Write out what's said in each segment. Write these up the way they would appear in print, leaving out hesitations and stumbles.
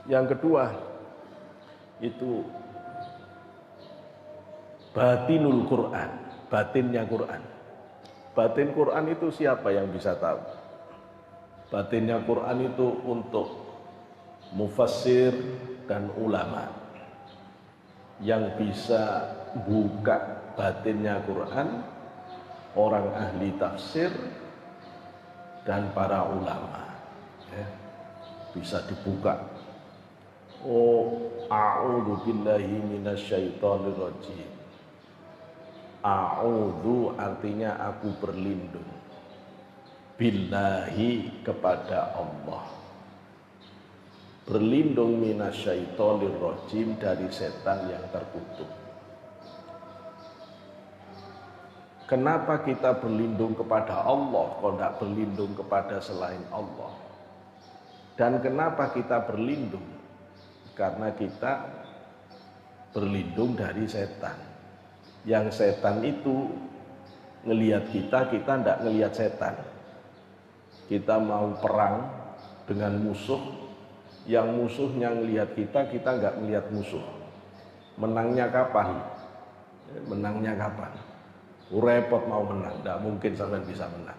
Yang kedua itu batinul Quran, batinnya Quran. Batin Quran itu siapa yang bisa tahu? Batinnya Quran itu untuk mufassir dan ulama. Yang bisa buka batinnya Quran, orang ahli tafsir dan para ulama. Ya, bisa dibuka. Oh, a'udzu billahi minasyaitonir rajim. A'udzu artinya aku berlindung. Billahi kepada Allah. Berlindung minasyaitonir rajim dari setan yang terkutuk. Kenapa kita berlindung kepada Allah kalau tidak berlindung kepada selain Allah? Dan kenapa kita berlindung? Karena kita berlindung dari setan. Yang setan itu ngelihat kita tidak ngelihat setan. Kita mau perang dengan musuh, yang musuhnya ngelihat kita nggak ngelihat musuh. Menangnya kapan? Menangnya kapan? Repot mau menang, tidak mungkin sampai bisa menang.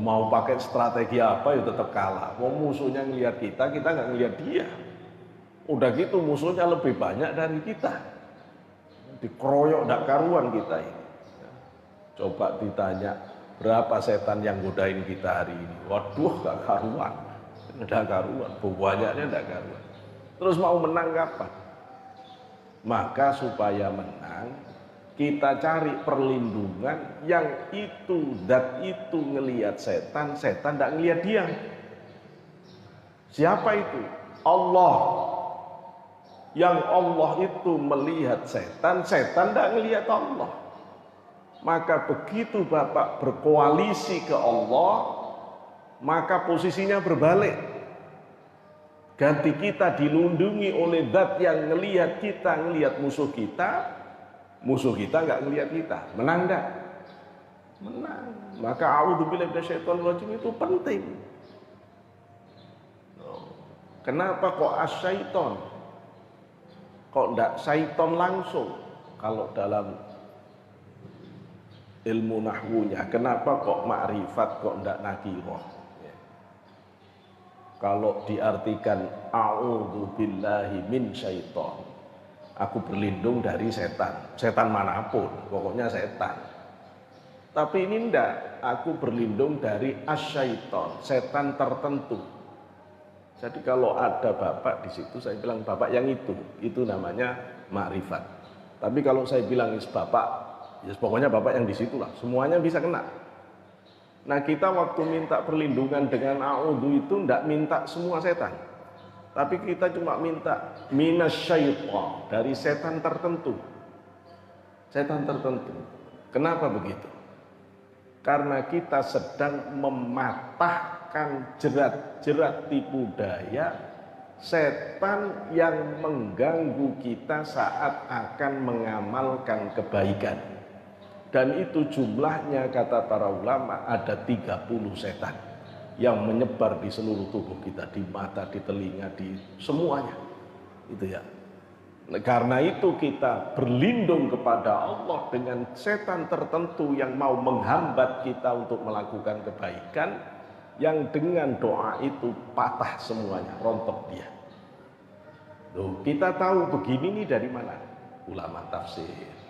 Mau pakai strategi apa ya tetap kalah. Mau musuhnya ngelihat kita nggak ngelihat dia. Udah gitu musuhnya lebih banyak dari kita. Dikeroyok tidak karuan kita ini. Coba ditanya berapa setan yang godain kita hari ini. Waduh, gak karuan. Tidak karuan, banyaknya tidak karuan. Terus mau menang kapan? Maka supaya menang, kita cari perlindungan yang itu, zat itu ngelihat setan, setan tidak ngelihat dia. Siapa itu? Allah. Yang Allah itu melihat setan, setan tidak ngelihat Allah. Maka begitu Bapak berkoalisi ke Allah, maka posisinya berbalik. Ganti kita dilindungi oleh zat yang ngelihat kita, ngelihat musuh kita nggak ngelihat kita. Menang enggak? Menang. Maka a'udzubillahi minasyaitonir rajim itu penting. Kenapa kok asyaiton? Kok enggak syaiton langsung? Kalau dalam ilmu nahwunya, kenapa kok ma'rifat kok enggak nakirah? Kalau diartikan a'udzubillahi min syaiton, aku berlindung dari setan, setan manapun, pokoknya setan. Tapi ini enggak, aku berlindung dari asyaiton, setan tertentu. Jadi kalau ada Bapak di situ, saya bilang Bapak yang itu namanya ma'rifat. Tapi kalau saya bilang Bapak, ya pokoknya Bapak yang di situlah, semuanya bisa kena. Nah kita waktu minta perlindungan dengan a'udzu itu tidak minta semua setan, tapi kita cuma minta minasyaiton, dari setan tertentu. Setan tertentu. Kenapa begitu? Karena kita sedang mematahkan jerat-jerat tipu daya setan yang mengganggu kita saat akan mengamalkan kebaikan. Dan itu jumlahnya kata para ulama ada 30 setan yang menyebar di seluruh tubuh kita, di mata, di telinga, di semuanya. Itu ya. Karena itu kita berlindung kepada Allah dengan setan tertentu yang mau menghambat kita untuk melakukan kebaikan, yang dengan doa itu patah semuanya, rontok dia. Loh, kita tahu begini nih dari mana? Ulama tafsir.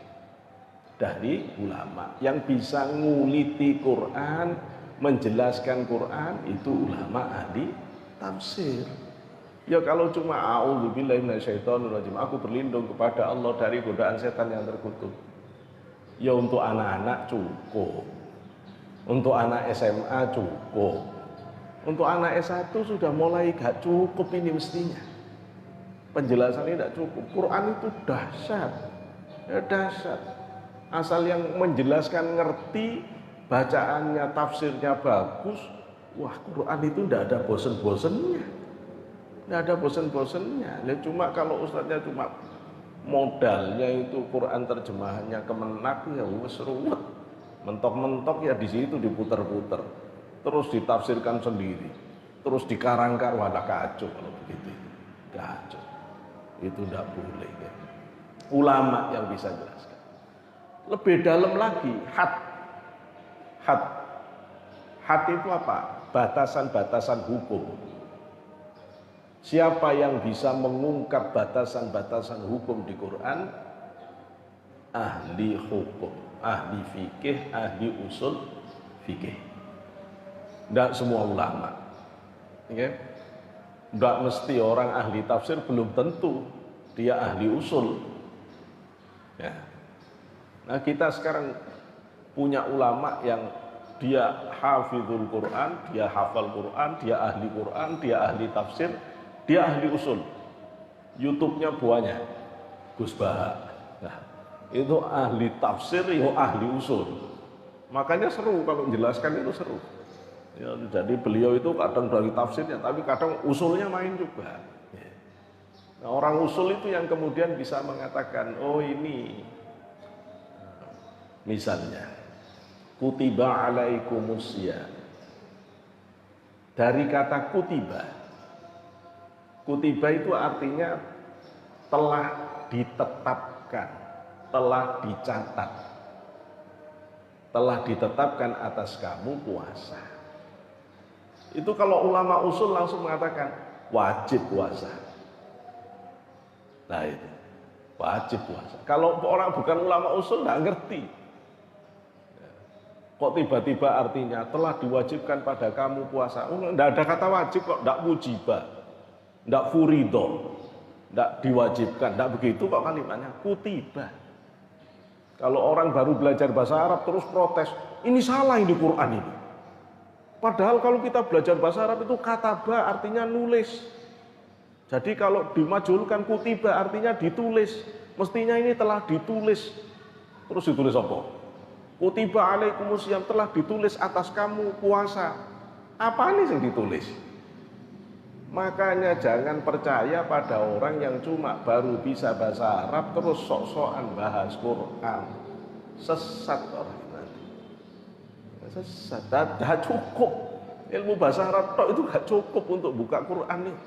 Dari ulama yang bisa nguliti Quran, menjelaskan Quran, itu ulama ahli tafsir. Ya kalau cuma a'udzubillahi minasyaitonir rajim, aku berlindung kepada Allah dari godaan setan yang terkutuk. Ya untuk anak-anak cukup. Untuk anak SMA cukup. Untuk anak S1 sudah mulai gak cukup ini mestinya. Penjelasan ini tidak cukup. Quran itu dahsyat. Ya dahsyat. Asal yang menjelaskan ngerti, bacaannya, tafsirnya bagus, wah Quran itu tidak ada bosen-bosennya. Tidak ada bosen-bosennya. Ya cuma kalau ustadznya cuma modalnya itu Quran terjemahannya kemenak, ya wes ruwet. Mentok-mentok ya di situ diputer-puter. Terus ditafsirkan sendiri. Terus dikarang-karang, wah kacau kalau begitu. Kacau. Itu tidak boleh. Ya. Ulama yang bisa jelaskan. Lebih dalam lagi, had. Had itu apa? Batasan-batasan hukum. Siapa yang bisa mengungkap batasan-batasan hukum di Quran? Ahli hukum, ahli fikih, ahli usul fikih. Tidak semua ulama. Okay? Tidak mesti orang ahli tafsir, belum tentu dia ahli usul. Ya. Nah kita sekarang punya ulama yang dia hafizul Quran, dia hafal Quran, dia ahli tafsir, dia ahli usul. YouTube-nya banyak, Gus Baha. Nah, itu ahli tafsir, itu ahli usul. Makanya seru kalau menjelaskan itu seru. Ya, jadi beliau itu kadang dari tafsirnya, tapi kadang usulnya main juga. Nah, orang usul itu yang kemudian bisa mengatakan, oh ini, misalnya, kutiba alaikumusya. Dari kata kutiba itu artinya telah ditetapkan, telah dicatat, telah ditetapkan atas kamu puasa. Itu kalau ulama usul langsung mengatakan wajib puasa. Nah itu wajib puasa. Kalau orang bukan ulama usul nggak ngerti. Kok tiba-tiba artinya telah diwajibkan pada kamu puasa? Nggak ada kata wajib kok, nggak wujibah, nggak furido, nggak diwajibkan, nggak begitu kok kalimatnya. Kutiba. Kalau orang baru belajar bahasa Arab terus protes, ini salah ini Quran ini. Padahal kalau kita belajar bahasa Arab itu kataba artinya nulis. Jadi kalau dimajulkan kutiba artinya ditulis. Mestinya ini telah ditulis. Terus ditulis apa? Kutiba alaikumusiyam, telah ditulis atas kamu puasa. Apa ini yang ditulis? Makanya jangan percaya pada orang yang cuma baru bisa bahasa Arab terus sok-sokan bahas Quran. Sesat orang. Sesat, tidak cukup ilmu bahasa Arab tok itu gak cukup untuk buka Quran nih.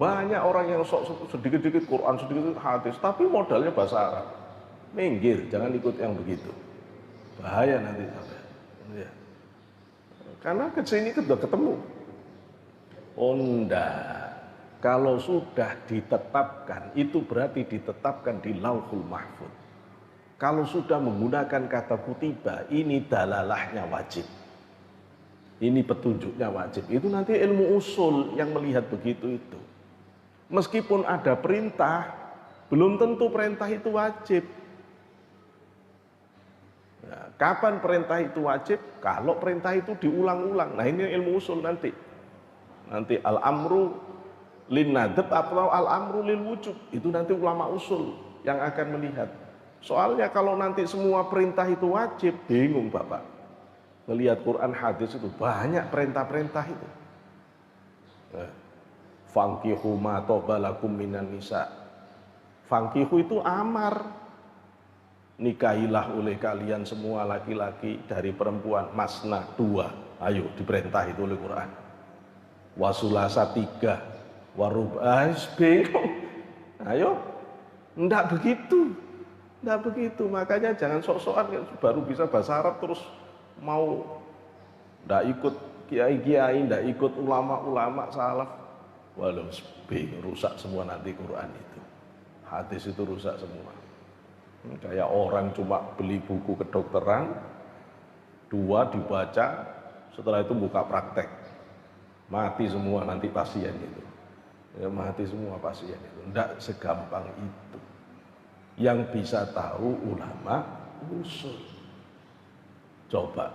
Banyak orang yang sok sedikit-sedikit Quran, sedikit hadis, tapi modalnya bahasa Arab. Minggir, jangan ikut yang begitu. Bahaya nanti sampai. Ya. Karena kesini sudah ketemu. Enggak. Kalau sudah ditetapkan, itu berarti ditetapkan di Lauhul Mahfuz. Kalau sudah menggunakan kata kutiba, ini dalalahnya wajib. Ini petunjuknya wajib. Itu nanti ilmu usul yang melihat begitu itu. Meskipun ada perintah, belum tentu perintah itu wajib. Nah, kapan perintah itu wajib? Kalau perintah itu diulang-ulang. Nah ini ilmu usul nanti. Nanti al-amru lin nadab atau al-amru lil wujub. Itu nanti ulama usul yang akan melihat. Soalnya kalau nanti semua perintah itu wajib, bingung Bapak. Melihat Quran hadis itu banyak perintah-perintah itu. Fankihu ma tobalakum minan nisa. Fankihu itu amar. Nikahilah oleh kalian semua laki-laki dari perempuan. Masna 2. Ayo diperintah itu oleh Quran. Wasulasa 3. Warub'ais bingung. Ayo. Enggak begitu. Nah begitu, makanya jangan sok-sokan baru bisa bahasa Arab terus mau ndak ikut kiai-kiai, ndak ikut ulama-ulama salaf. Walau rusak semua nanti Quran itu. Hadis itu rusak semua. Kayak orang cuma beli buku kedokteran, 2 dibaca, setelah itu buka praktek. Mati semua nanti pasien itu. Ya, mati semua pasien itu. Ndak segampang itu. Yang bisa tahu ulama usul. Coba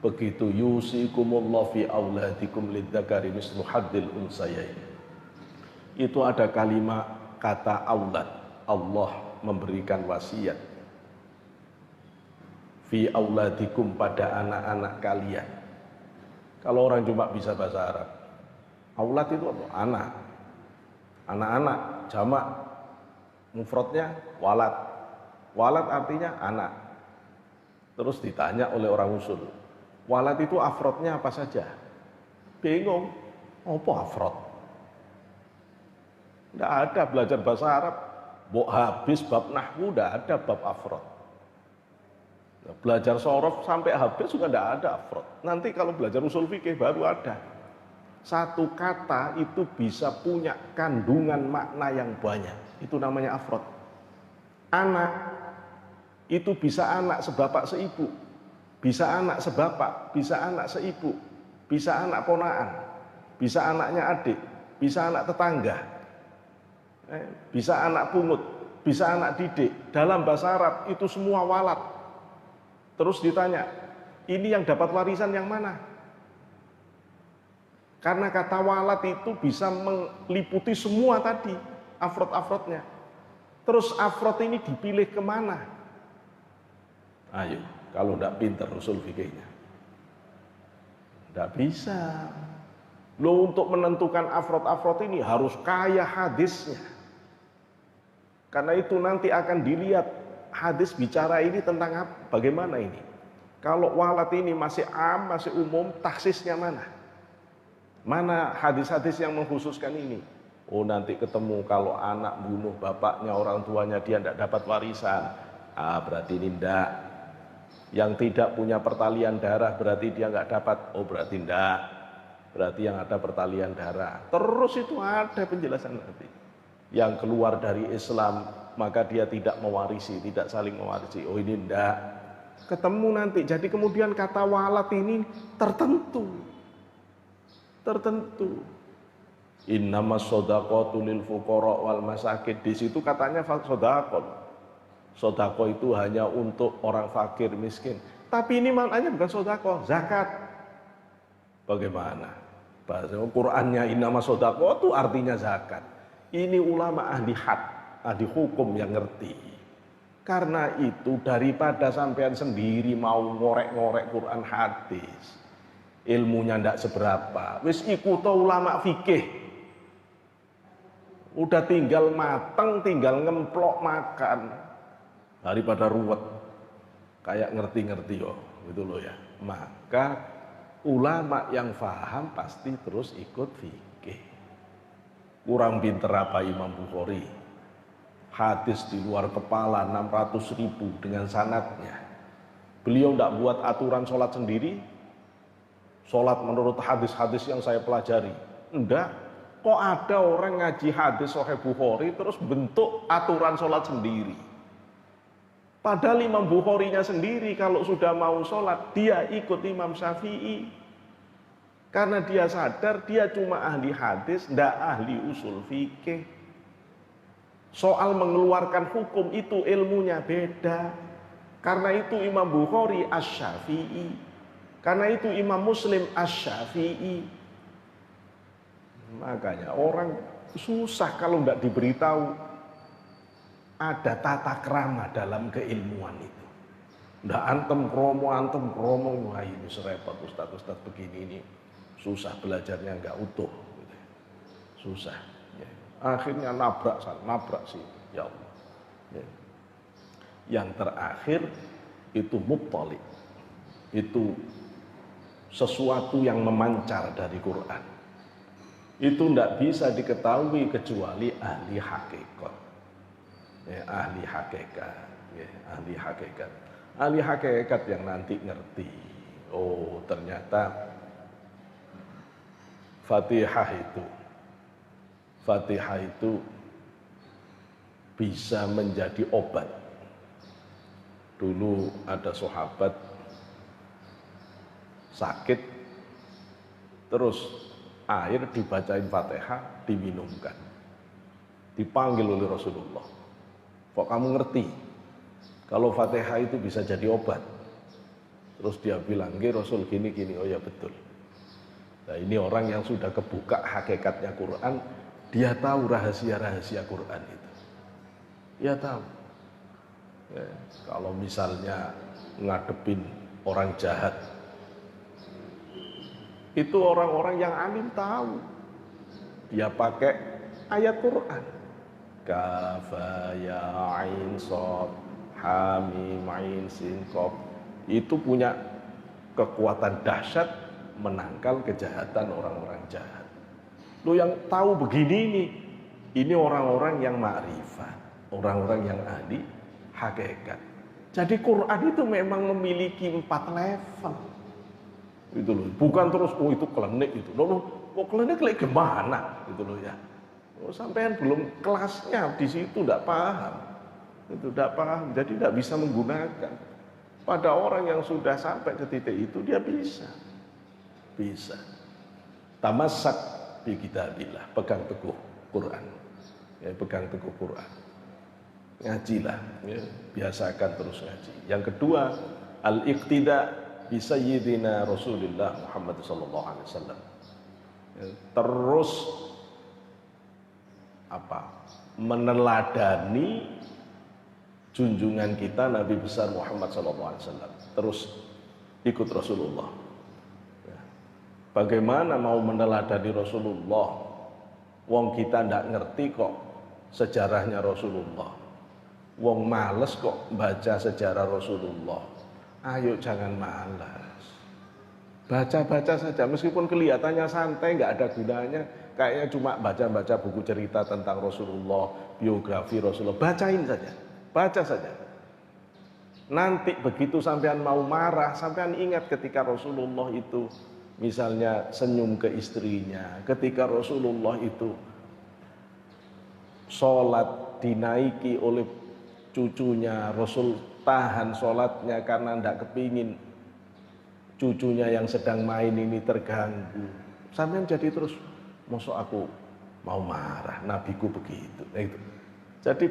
begitu yusikumullah fi auladikum lidzakari mislu haddil unsayain. Itu ada kalimat kata aulad. Allah memberikan wasiat fi auladikum pada anak-anak kalian. Kalau orang cuma bisa bahasa Arab, aulad itu apa? Anak. Anak-anak jamak. Mufradnya walad. Walad artinya anak. Terus ditanya oleh orang usul, walad itu afrodnya apa saja? Bingung. Apa afrod? Tidak ada belajar bahasa Arab, habis bab nahwu, tidak ada bab afrod. Belajar sorof sampai habis juga tidak ada afrod. Nanti kalau belajar usul fikih baru ada. Satu kata itu bisa punya kandungan makna yang banyak. Itu namanya afrod. Anak itu bisa anak sebapak seibu, bisa anak sebapak, bisa anak seibu, bisa anak ponaan, bisa anaknya adik, bisa anak tetangga, bisa anak pungut, bisa anak didik. Dalam bahasa Arab itu semua walat. Terus ditanya, ini yang dapat warisan yang mana? Karena kata walat itu bisa meliputi semua tadi, afrod-afrodnya. Terus afrod ini dipilih kemana? Ayo, kalau tidak pintar usul fikihnya. Tidak bisa. Lo untuk menentukan afrod-afrod ini harus kaya hadisnya. Karena itu nanti akan dilihat hadis bicara ini tentang apa, bagaimana ini. Kalau walat ini masih am, masih umum, taksisnya mana? Mana hadis-hadis yang mengkhususkan ini? Oh, nanti ketemu kalau anak bunuh bapaknya, orang tuanya, dia tidak dapat warisan. Berarti ini tidak. Yang tidak punya pertalian darah berarti dia nggak dapat. Oh, berarti tidak. Berarti yang ada pertalian darah. Terus itu ada penjelasan nanti. Yang keluar dari Islam, maka dia tidak mewarisi, tidak saling mewarisi. Oh, ini tidak. Ketemu nanti. Jadi kemudian kata walat ini tertentu. Innamas shadaqatu lil fuqara wal masakin. Di situ katanya sedekah. Sedekah itu hanya untuk orang fakir miskin. Tapi ini maknanya bukan sedekah, zakat. Bagaimana? Bahasa Qur'annya innamas shadaqatu artinya zakat. Ini ulama ahli ahli hukum yang ngerti. Karena itu daripada sampean sendiri mau ngorek-ngorek Quran hadis, ilmunya ndak seberapa, wis ikut ulama fikih. Udah tinggal mateng, tinggal ngemplok makan daripada ruwet kayak ngerti-ngerti gitu loh ya. Maka ulama yang paham pasti terus ikut fikih. Kurang pinter apa Imam Bukhari? Hadis di luar kepala 600.000 dengan sanadnya. Beliau tidak buat aturan sholat sendiri. Sholat menurut hadis-hadis yang saya pelajari. Enggak. Kok ada orang ngaji hadis Sahih Bukhari terus bentuk aturan sholat sendiri. Padahal Imam Bukharinya sendiri kalau sudah mau sholat, dia ikut Imam Syafi'i. Karena dia sadar dia cuma ahli hadis, tidak ahli usul fikih. Soal mengeluarkan hukum itu ilmunya beda. Karena itu Imam Bukhari Asy-Syafi'i. Karena itu Imam Muslim Asy-Syafi'i. Makanya orang susah kalau tidak diberitahu ada tata krama dalam keilmuan itu. Tidak antem kromo, wah ini serempet ustaz begini ini. Susah belajarnya nggak utuh, gitu. Susah. Ya. Akhirnya nabrak sih, ya Allah. Ya. Yang terakhir itu mubtali, itu sesuatu yang memancar dari Quran. Itu tidak bisa diketahui kecuali ahli hakikat. Ya, ahli hakikat, ya, ahli hakikat. Ahli hakikat yang nanti ngerti. Oh, ternyata Fatihah itu bisa menjadi obat. Dulu ada sahabat sakit, terus air dibacain Fatihah, diminumkan. Dipanggil oleh Rasulullah. Kok kamu ngerti kalau Fatihah itu bisa jadi obat? Terus dia bilang, "Nggih Rasul gini." Oh ya betul. Nah, ini orang yang sudah kebuka hakikatnya Quran, dia tahu rahasia-rahasia Quran itu. Dia tahu. Ya, kalau misalnya ngadepin orang jahat, itu orang-orang yang alim tahu. Dia pakai ayat Quran. Kaf ya ain shad ha mim ain sin qaf. Itu punya kekuatan dahsyat menangkal kejahatan orang-orang jahat. Lu yang tahu begini nih, Ini orang-orang yang ma'rifat, orang-orang yang ahli hakikat. Jadi Quran itu memang memiliki 4 level. Itu loh. Bukan terus itu klenik itu. Loh, kok klenik gimana? Gitu loh ya. Sampean belum kelasnya di situ tidak paham. Itu tidak paham, jadi tidak bisa menggunakan. Pada orang yang sudah sampai ke titik itu dia bisa. Bisa. Tamassak bi kitabillah, pegang teguh Quran. Ya, pegang teguh Quran. Ngajilah, ya, biasakan terus ngaji. Yang kedua, al-iqtida bi sayyidina Rasulillah Muhammad sallallahu alaihi wasallam. Ya, terus meneladani junjungan kita Nabi besar Muhammad sallallahu alaihi wasallam. Terus ikut Rasulullah. Ya. Bagaimana mau meneladani Rasulullah? Wong kita ndak ngerti kok sejarahnya Rasulullah. Wong males kok baca sejarah Rasulullah. Ayo jangan malas. Baca-baca saja meskipun kelihatannya santai, nggak ada gunanya. Kayaknya cuma baca-baca buku cerita tentang Rasulullah, biografi Rasulullah. Bacain saja, baca saja. Nanti begitu sampean mau marah, sampean ingat ketika Rasulullah itu misalnya senyum ke istrinya, ketika Rasulullah itu sholat dinaiki oleh cucunya, Rasul tahan sholatnya karena tidak kepingin cucunya yang sedang main ini terganggu. Sampean jadi terus, mosok aku mau marah, nabiku begitu. Itu. Jadi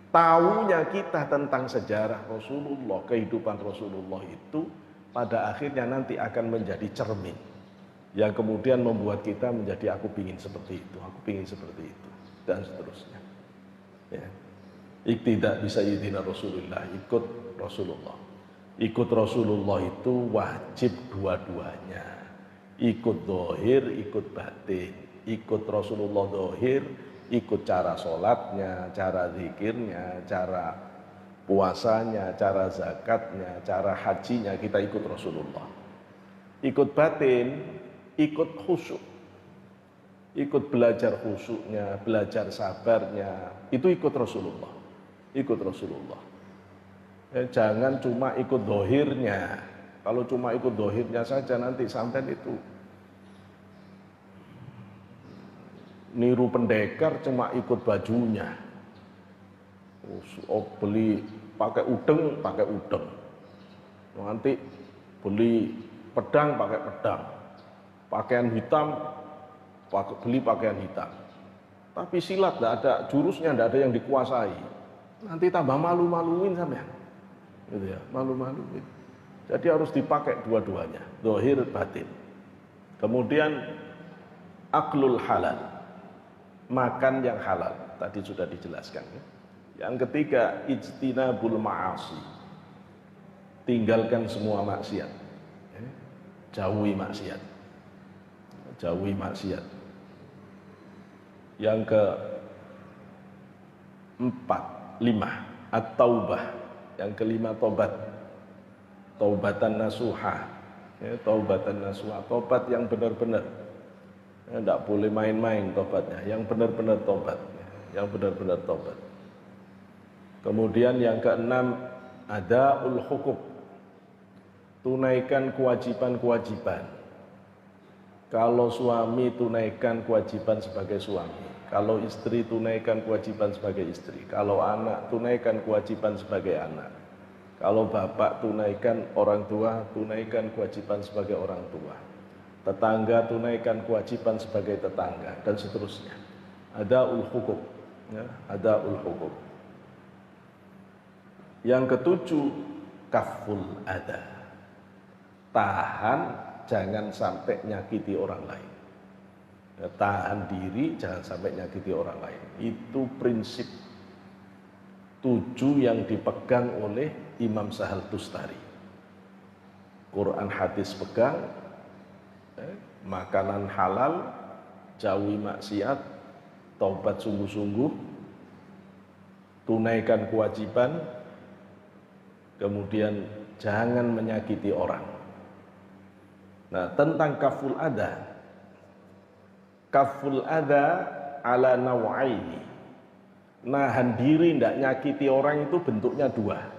taunya kita tentang sejarah Rasulullah, kehidupan Rasulullah itu pada akhirnya nanti akan menjadi cermin yang kemudian membuat kita menjadi aku pingin seperti itu, aku pingin seperti itu, dan seterusnya. Ya. Iktidak bisa yidina Rasulullah, ikut Rasulullah. Ikut Rasulullah itu wajib dua-duanya. Ikut dohir, ikut batin. Ikut Rasulullah dohir, ikut cara sholatnya, cara zikirnya, cara puasanya, cara zakatnya, cara hajinya, kita ikut Rasulullah. Ikut batin, ikut khusyuk. Ikut belajar khusyuknya, belajar sabarnya, itu ikut Rasulullah. Ikut Rasulullah. Ya, jangan cuma ikut dohirnya. Kalau cuma ikut dohirnya saja nanti sampai itu niru pendekar cuma ikut bajunya. Oh, beli pakai udeng, nanti beli pedang pakai pedang, pakaian hitam beli pakaian hitam. Tapi silat tidak ada jurusnya, tidak ada yang dikuasai. Nanti tambah malu-maluin sampean. Gitu ya, malu-maluin. Jadi harus dipakai dua-duanya, zahir batin. Kemudian aklul halal, makan yang halal. Tadi sudah dijelaskan. Ya. Yang ketiga, ijtinabul ma'asi, tinggalkan semua maksiat. Ya. Jauhi maksiat. Jauhi maksiat. Yang keempat, 5 at-taubah. Yang kelima tobat. Taubatan nasuha. Ya, taubatan nasuha, tobat yang benar-benar. Ya, tidak boleh main-main tobatnya, yang benar-benar tobat. Ya, yang benar-benar tobat. Kemudian yang keenam, adaul huquq. Tunaikan kewajiban-kewajiban. Kalau suami, tunaikan kewajiban sebagai suami. Kalau istri, tunaikan kewajiban sebagai istri. Kalau anak, tunaikan kewajiban sebagai anak. Kalau bapak, tunaikan orang tua, tunaikan kewajiban sebagai orang tua. Tetangga, tunaikan kewajiban sebagai tetangga, dan seterusnya. Adaul huquq. Ya, adaul huquq. Yang ketujuh, kaful adha. Tahan, jangan sampai nyakiti orang lain. Tahan diri, jangan sampai nyakiti orang lain. Itu prinsip 7 yang dipegang oleh Imam Sahal Tustari. Quran hadis pegang, makanan halal, jauhi maksiat, taubat sungguh-sungguh, tunaikan kewajiban, kemudian jangan menyakiti orang. Nah, tentang kaful adha ala nawaini. Nahan diri ndak nyakiti orang itu bentuknya dua.